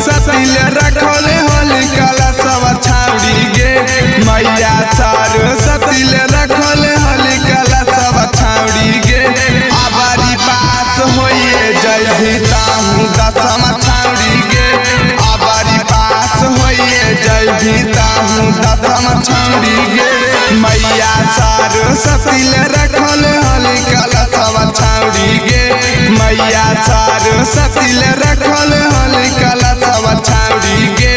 सरस्वती रखले होली कला सब छाउड़ी गे मैया सरस्वती रखले होली कला सब छाउड़ी गे आबारी पास होइए जय भीताहू दसम छाउड़ी गे आबारी पास होइए जय भीताहू दसम छाउड़ी गे मैया सरस्वती रखले होली कला सब छाउड़ी गे मैया सरस्वती रखले होली कला सब छाउड़ी गे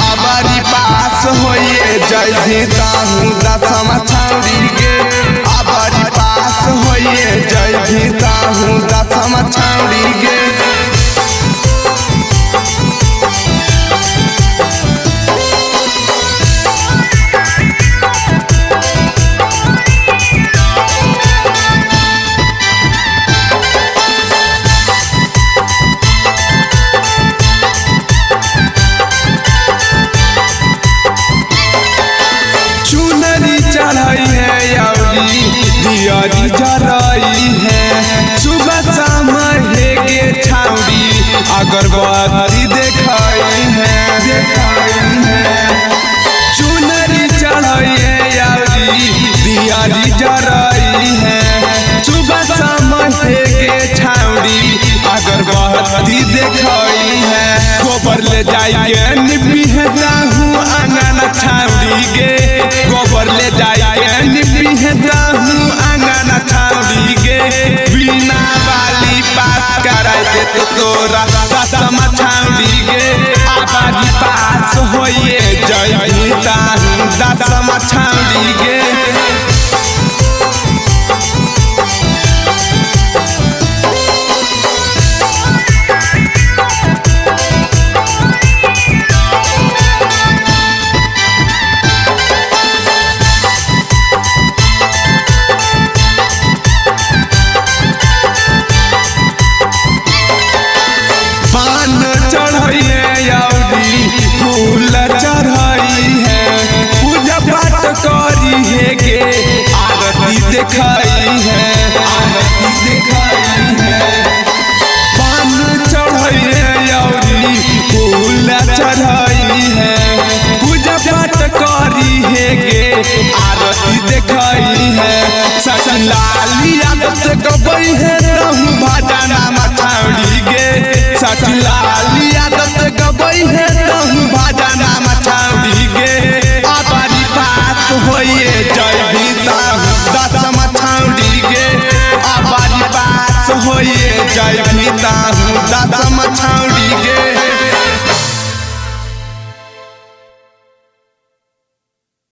आबारी पास होइए जय भीताहू दसम छाउड़ी गे आबारी पास होइए जय भीताहू दसम छाउड़ी गे चढ़ाई है यावरी दियारी जराई है सुबह शाम हेगे छाउड़ी अगरबत्ती देखाई है चुनरी चढ़ाई है यावरी दियारी जराई है सुबह शाम हेगे छाउड़ी अगरबत्ती देखाई है गोबर ले जाइए निपी है जाहू आंगन छाउड़ी गे गोबर ले जाइए निपी है जाहू आंगन छाउड़ी गे बिना वाली बात कराई दे तो तोरा दसम छाउड़ी गे आबादी पास होइए जय भीताहू दसम छाउड़ी गे फूल चढ़ाई है पूजा पाठ करी है गे आरती दिखाई है पान चढ़ाई है यावरी फूल चढ़ाई है पूजा पाठ करी है गे आरती दिखाई है सचलाली आदत गबई है रहू भजना मछाउड़ी गे सचलाली आदत गबई है रहू भजना मछाउड़ी गे आबारी पास होइए जय भीताहू दसम छाउड़ी गे आबारी पास होइए जय भीताहू दसम